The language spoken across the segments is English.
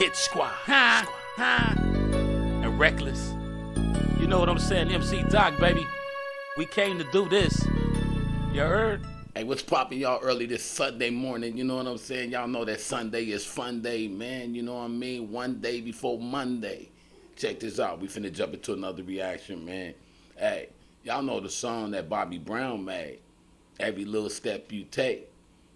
Hit Squad. And Reckless. You know what I'm saying? MC Doc, baby. We came to do this. You heard? Hey, what's poppin', y'all, early this Sunday morning? You know what I'm saying? Y'all know that Sunday is fun day, man. You know what I mean? One day before Monday. Check this out. We finna jump into another reaction, man. Hey, y'all know the song that Bobby Brown made, Every Little Step You Take.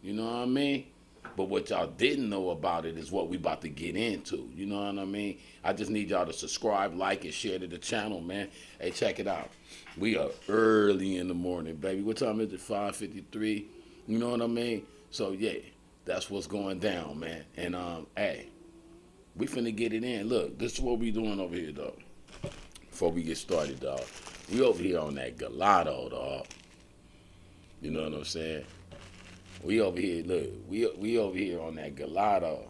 You know what I mean? But what y'all didn't know about it is what we about to get into. You know what I mean? I just need y'all to subscribe, like, and share to the channel, man. Hey, check it out. We are early in the morning, baby. What time is it? 5:53. You know what I mean? So, yeah, that's what's going down, man. And, hey, we finna get it in. Look, this is what we doing over here, dog. Before we get started, dog. We over here on that gelato, dog. You know what I'm saying? We over here, look, we over here on that gelato.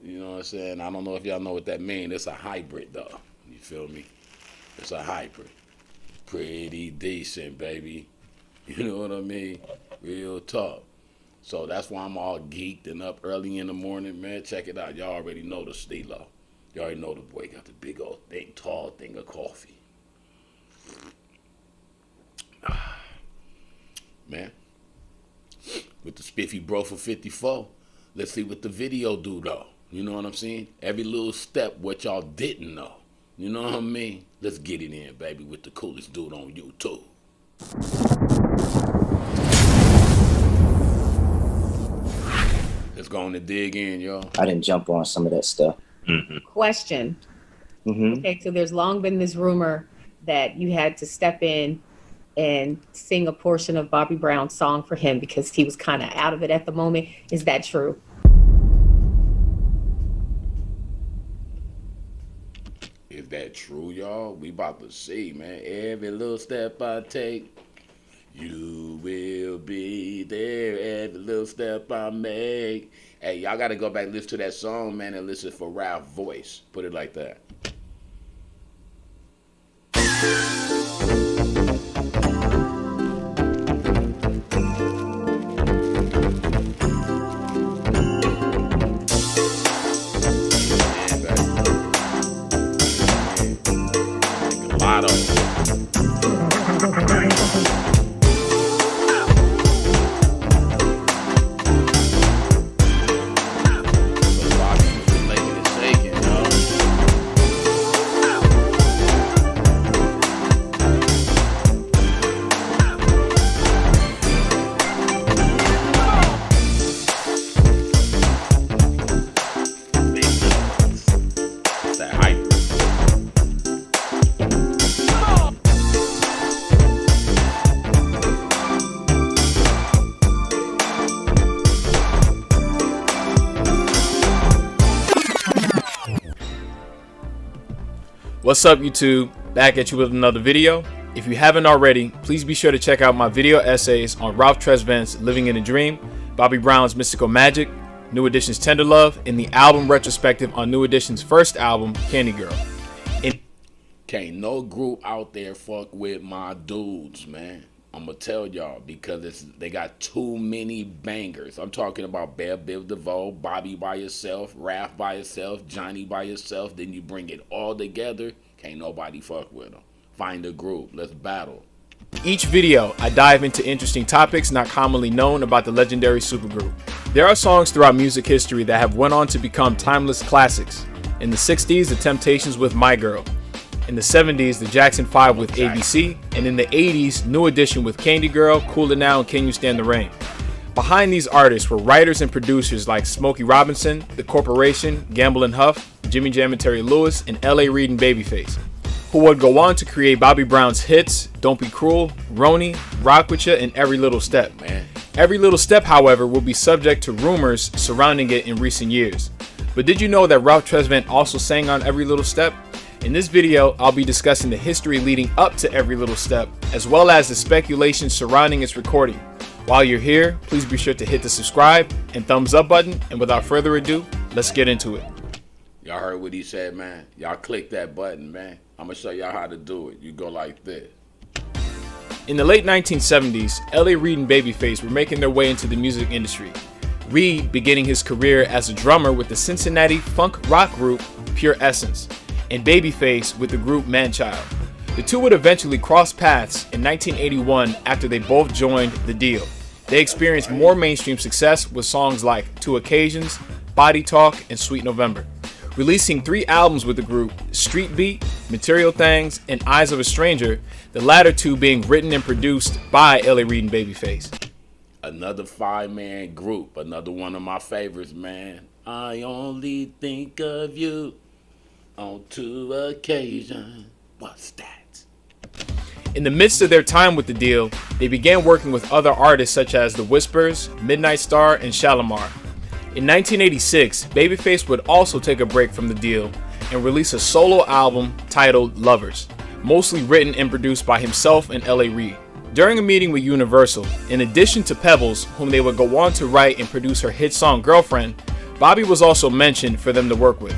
You know what I'm saying? I don't know if y'all know what that means. It's a hybrid, though. You feel me? It's a hybrid. Pretty decent, baby. You know what I mean? Real talk. So that's why I'm all geeked and up early in the morning, man. Check it out. Y'all already know the stilo. You already know the boy got the big old thing, tall thing of coffee. Man. With the spiffy bro for 54. Let's see what the video do, though. You know what I'm saying? Every little step, what y'all didn't know. You know what I mean? Let's get it in, baby, with the coolest dude on YouTube. Let's go on and dig in, y'all. I didn't jump on some of that stuff. Question. Okay, so there's long been this rumor that you had to step in and sing a portion of Bobby Brown's song for him because he was kind of out of it at the moment. Is that true? Is that true, y'all? We about to see, man. Every little step I take, you will be there. Every little step I make. Hey, y'all got to go back and listen to that song, man, and listen for Ralph's voice. Put it like that. What's up, YouTube? Back at you with another video. If you haven't already, please be sure to check out my video essays on Ralph Tresvant's Living in a Dream, Bobby Brown's Mystical Magic, New Edition's Tender Love, and the album retrospective on New Edition's first album, Candy Girl. Can't no group out there fuck with my dudes, man. I'm gonna tell y'all because they got too many bangers. I'm talking about Bear Biv DeVoe, Bobby by yourself, Ralph by yourself, Johnny by yourself. Then you bring it all together. Can't nobody fuck with them. Find a group. Let's battle. Each video, I dive into interesting topics not commonly known about the legendary supergroup. There are songs throughout music history that have went on to become timeless classics. In the 60s, The Temptations with My Girl. In the 70s, the Jackson 5 with ABC, and in the 80s, New Edition with Candy Girl, Cool It Now, and Can You Stand the Rain. Behind these artists were writers and producers like Smokey Robinson, The Corporation, Gamble and Huff, Jimmy Jam and Terry Lewis, and L.A. Reid and Babyface, who would go on to create Bobby Brown's hits, Don't Be Cruel, Roni, Rock With Ya, and Every Little Step. Every Little Step, however, will be subject to rumors surrounding it in recent years. But did you know that Ralph Tresvant also sang on Every Little Step? In this video, I'll be discussing the history leading up to Every Little Step, as well as the speculation surrounding its recording. While you're here, please be sure to hit the subscribe and thumbs up button, and without further ado, let's get into it. Y'all heard what he said, man. Y'all click that button, man. I'm gonna show y'all how to do it. You go like this. In the late 1970s, L.A. Reid and Babyface were making their way into the music industry. Reed beginning his career as a drummer with the Cincinnati funk rock group Pure Essence, and Babyface with the group Manchild. The two would eventually cross paths in 1981 after they both joined The Deal. They experienced more mainstream success with songs like Two Occasions, Body Talk, and Sweet November, releasing 3 albums with the group: Street Beat, Material Things, and Eyes of a Stranger, the latter 2 being written and produced by L.A. Reid and Babyface. Another 5-man group, another one of my favorites, man. I only think of you on 2 occasions. What's that? In the midst of their time with The Deal, they began working with other artists such as The Whispers, Midnight Star, and Shalimar. In 1986, Babyface would also take a break from The Deal and release a solo album titled Lovers, mostly written and produced by himself and L.A. Reid. During a meeting with Universal, in addition to Pebbles, whom they would go on to write and produce her hit song Girlfriend, Bobby was also mentioned for them to work with.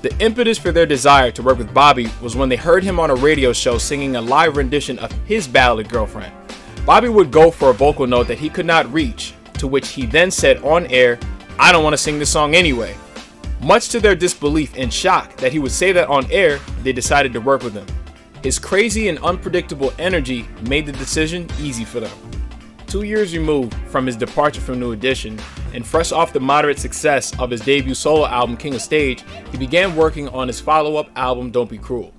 The impetus for their desire to work with Bobby was when they heard him on a radio show singing a live rendition of his ballad Girlfriend. Bobby would go for a vocal note that he could not reach, to which he then said on air, "I don't want to sing this song anyway." Much to their disbelief and shock that he would say that on air, they decided to work with him. His crazy and unpredictable energy made the decision easy for them. 2 years removed from his departure from New Edition, and fresh off the moderate success of his debut solo album King of Stage, he began working on his follow-up album Don't Be Cruel.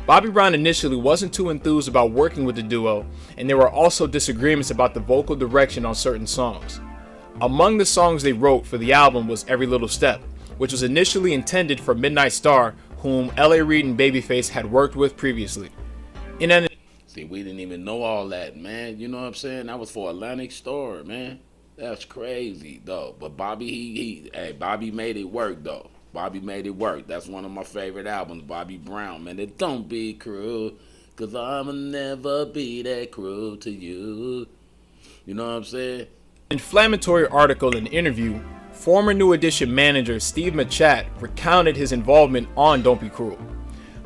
Bobby Brown initially wasn't too enthused about working with the duo, and there were also disagreements about the vocal direction on certain songs. Among the songs they wrote for the album was Every Little Step, which was initially intended for Midnight Star, whom L.A. Reid and Babyface had worked with previously. See, we didn't even know all that, man. You know what I'm saying? That was for Atlantic Store, man. That's crazy, though. But Bobby, Bobby made it work, though. Bobby made it work. That's one of my favorite albums, Bobby Brown, man. It don't be cruel, 'cause I'ma never be that cruel to you. You know what I'm saying? Inflammatory article and interview, former New Edition manager Steve Machat recounted his involvement on Don't Be Cruel.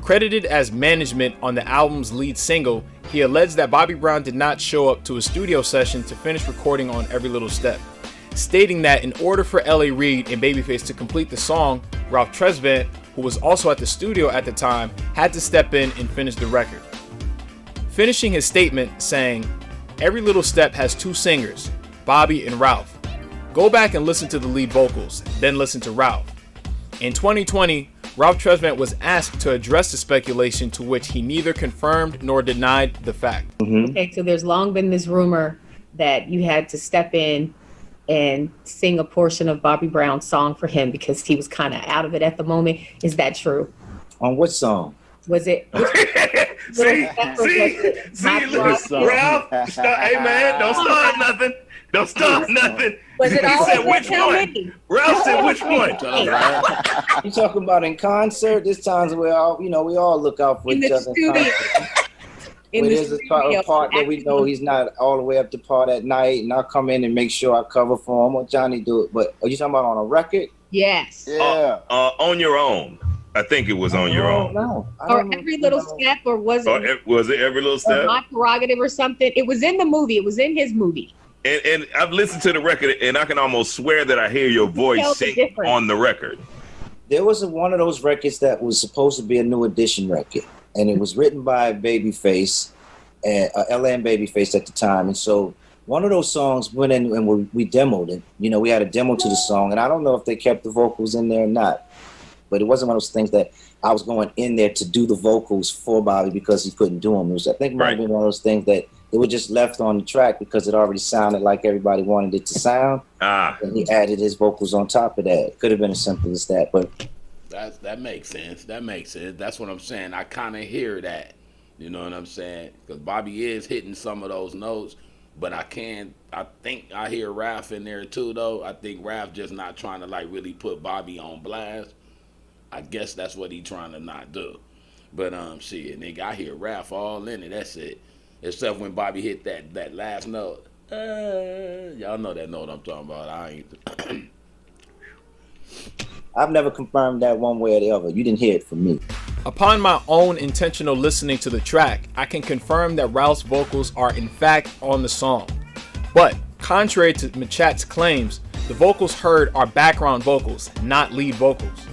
Credited as management on the album's lead single, he alleged that Bobby Brown did not show up to a studio session to finish recording on Every Little Step, stating that in order for L.A. Reid and Babyface to complete the song, Ralph Tresvant, who was also at the studio at the time, had to step in and finish the record. Finishing his statement saying, "Every Little Step has 2 singers, Bobby and Ralph. Go back and listen to the lead vocals, then listen to Ralph." In 2020, Ralph Tresvant was asked to address the speculation, to which he neither confirmed nor denied the fact. Okay, so there's long been this rumor that you had to step in and sing a portion of Bobby Brown's song for him because he was kind of out of it at the moment. Is that true? On what song? Was it? See, Ralph, hey man, don't start nothing. Don't start nothing. Was it He all said, which one? Ralph said, which one? You talking about in concert? There's times where we all look out for In each the other. studio. In Where the there's a part that we know he's not all the way up to part at night, and I'll come in and make sure I cover for him, or Johnny do it. But are you talking about on a record? Yes. Yeah. On your own. I think it was on your own. No. Or Every Little Step, or was it? Was it Every Little Step? My Prerogative or something? It was in the movie. It was in his movie. And I've listened to the record, and I can almost swear that I hear your voice sing on the record. There was one of those records that was supposed to be a New Edition record, and it was written by Babyface, LA and Babyface at the time. And so one of those songs went in and we demoed it. We had a demo to the song, and I don't know if they kept the vocals in there or not, but it wasn't one of those things that I was going in there to do the vocals for Bobby because he couldn't do them. I think it might have been one of those things that it was just left on the track because it already sounded like everybody wanted it to sound. And he added his vocals on top of that. It could have been as simple as that, but that makes sense. That makes sense. That's what I'm saying. I kind of hear that. You know what I'm saying? Because Bobby is hitting some of those notes, but I think I hear Ralph in there too, though. I think Ralph just not trying to really put Bobby on blast. I guess that's what he trying to not do. But shit, nigga, I hear Ralph all in it. That's it. Except when Bobby hit that last note. Y'all know that note I'm talking about. I ain't. I've never confirmed that one way or the other. You didn't hear it from me. Upon my own intentional listening to the track, I can confirm that Ralph's vocals are in fact on the song. But contrary to Machat's claims, The vocals heard are background vocals, not lead vocals.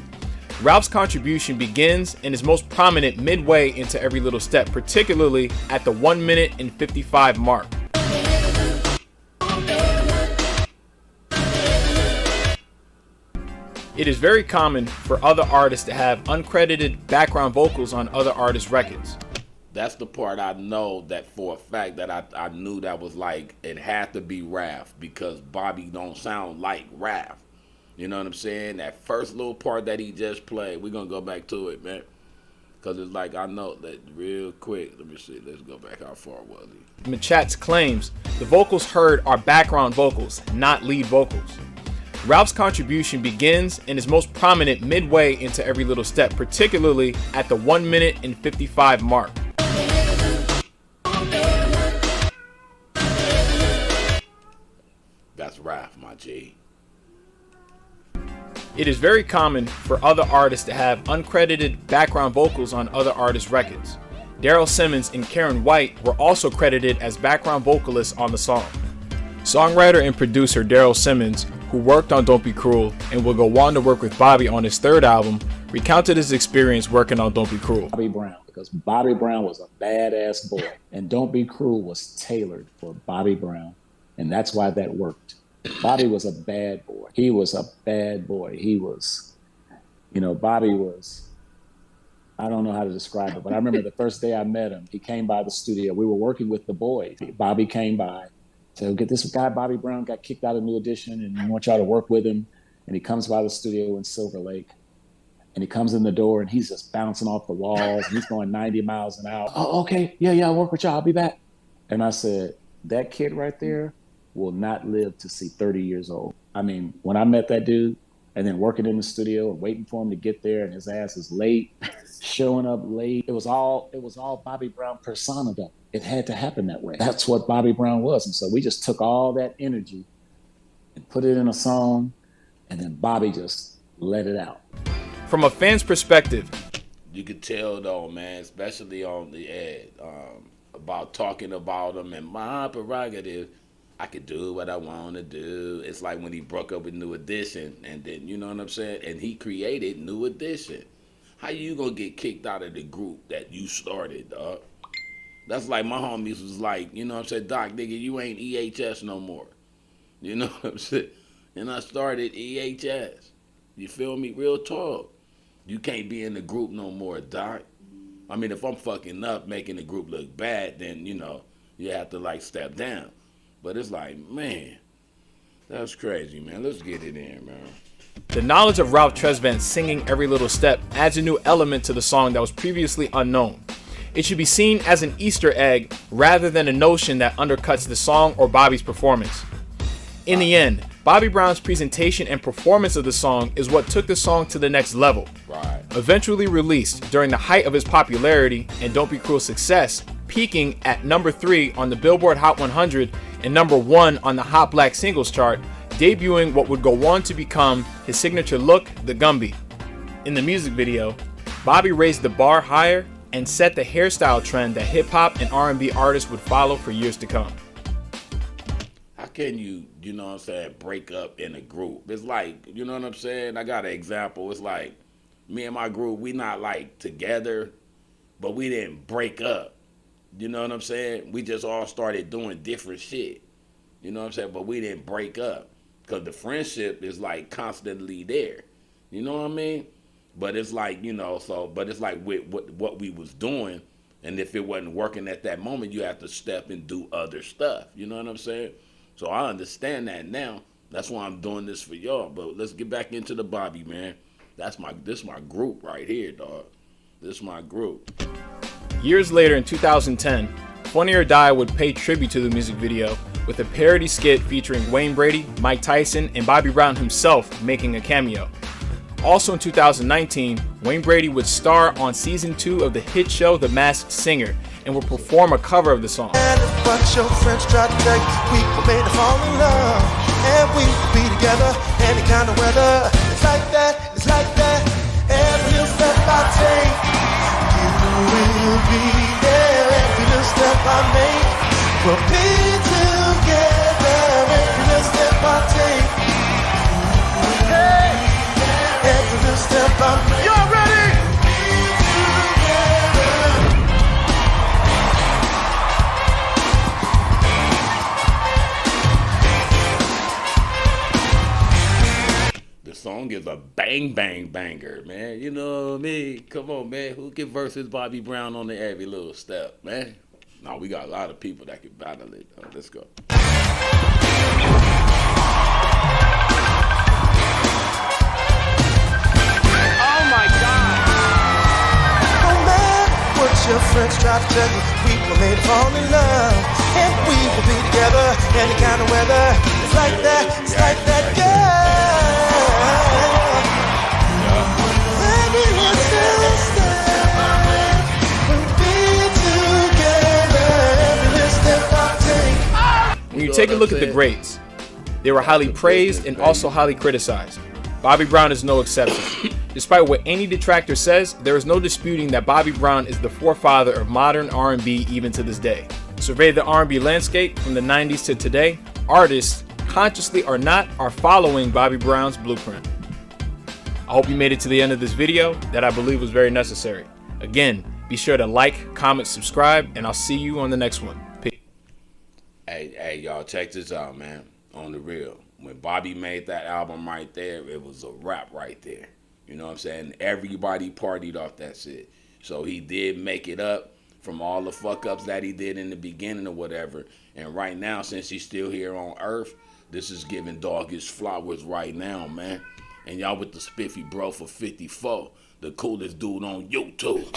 Ralph's contribution begins and is most prominent midway into Every Little Step, particularly at the 1 minute and 55 mark. It is very common for other artists to have uncredited background vocals on other artists' records. That's the part I know that for a fact that I knew that was like, it had to be Raph, because Bobby don't sound like Raph. You know what I'm saying? That first little part that he just played, we're going to go back to it, man. Because it's like, I know that real quick. Let me see. Let's go back. How far was he? Machatz claims the vocals heard are background vocals, not lead vocals. Ralph's contribution begins and is most prominent midway into Every Little Step, particularly at the 1 minute and 55 mark. That's Raph, my G. It is very common for other artists to have uncredited background vocals on other artists' records. Daryl Simmons and Karen White were also credited as background vocalists on the song. Songwriter and producer Daryl Simmons, who worked on Don't Be Cruel and will go on to work with Bobby on his third album, recounted his experience working on Don't Be Cruel. Bobby Brown, because Bobby Brown was a badass boy, and Don't Be Cruel was tailored for Bobby Brown, and that's why that worked. Bobby was a bad boy. He was a bad boy. He was, Bobby was, I don't know how to describe it, but I remember the first day I met him, he came by the studio. We were working with the boys. Bobby came by, said, get this guy, Bobby Brown, got kicked out of New Edition, and we want y'all to work with him. And he comes by the studio in Silver Lake, and he comes in the door, and he's just bouncing off the walls, and he's going 90 miles an hour. Oh, okay, yeah, I'll work with y'all, I'll be back. And I said, that kid right there will not live to see 30 years old. I mean, when I met that dude, and then working in the studio and waiting for him to get there, and his ass is late, showing up late. It was all Bobby Brown persona though. It had to happen that way. That's what Bobby Brown was. And so we just took all that energy and put it in a song, and then Bobby just let it out. From a fan's perspective, you could tell though, man, especially on the ad, about talking about him and my prerogative. I could do what I want to do. It's like when he broke up with New Edition, and then, you know what I'm saying? And he created New Edition. How you gonna get kicked out of the group that you started, dog? That's like my homies was like, you know what I'm saying? Doc, nigga, you ain't EHS no more. You know what I'm saying? And I started EHS. You feel me? Real talk. You can't be in the group no more, Doc. I mean, if I'm fucking up, making the group look bad, then, you have to, like, step down. But it's like, man, that's crazy, man. Let's get it in, man. The knowledge of Ralph Tresvant singing Every Little Step adds a new element to the song that was previously unknown. It should be seen as an Easter egg rather than a notion that undercuts the song or Bobby's performance. In the end, Bobby Brown's presentation and performance of the song is what took the song to the next level. Right. Eventually released during the height of his popularity and Don't Be Cruel's success, peaking at number 3 on the Billboard Hot 100 and number 1 on the Hot Black Singles chart, debuting what would go on to become his signature look, the Gumby. In the music video, Bobby raised the bar higher and set the hairstyle trend that hip-hop and R&B artists would follow for years to come. How can you know what I'm saying, break up in a group? It's like, you know what I'm saying? I got an example. It's like, me and my group, we not like together, but we didn't break up. You know what I'm saying? We just all started doing different shit. You know what I'm saying? But we didn't break up because the friendship is like constantly there. You know what I mean? But it's like, but it's like with what we was doing, and if it wasn't working at that moment, you have to step and do other stuff. You know what I'm saying? So I understand that now. That's why I'm doing this for y'all. But let's get back into the Bobby, man. This my group right here, dog. This my group. Years later in 2010, Funny or Die would pay tribute to the music video with a parody skit featuring Wayne Brady, Mike Tyson, and Bobby Brown himself making a cameo. Also in 2019, Wayne Brady would star on season 2 of the hit show The Masked Singer and would perform a cover of the song. But your friends tried to take, we were made to fall in love, and we would be together any kind of weather. It's like that, every little step I take, you will be there. Every little step I make, we'll be together. Every little step I take, song is a bang, bang, banger, man. You know what I mean? Come on, man. Who can versus Bobby Brown on the Every Little Step, man? No, we got a lot of people that can battle it. Let's go. Oh my God! No matter what your friends try to tell you, we were made to fall in love, and we will be together any kind of weather. It's like that, it's like that, girl. Every little step, we'll be together. Every little step I take. When you take a look at the greats, they were highly praised and also highly criticized. Bobby Brown is no exception. Despite what any detractor says, there is no disputing that Bobby Brown is the forefather of modern R&B even to this day. Survey the R&B landscape from the 90s to today, artists, consciously or not, are following Bobby Brown's blueprint. I hope you made it to the end of this video that I believe was very necessary. Again, be sure to like, comment, subscribe, and I'll see you on the next one. Peace. Hey, y'all, check this out, man. On the real. When Bobby made that album right there, it was a wrap right there. You know what I'm saying? Everybody partied off that shit. So he did make it up from all the fuck-ups that he did in the beginning or whatever. And right now, since he's still here on Earth, this is giving dog his flowers right now, man. And y'all with the spiffy bro for 54, the coolest dude on YouTube.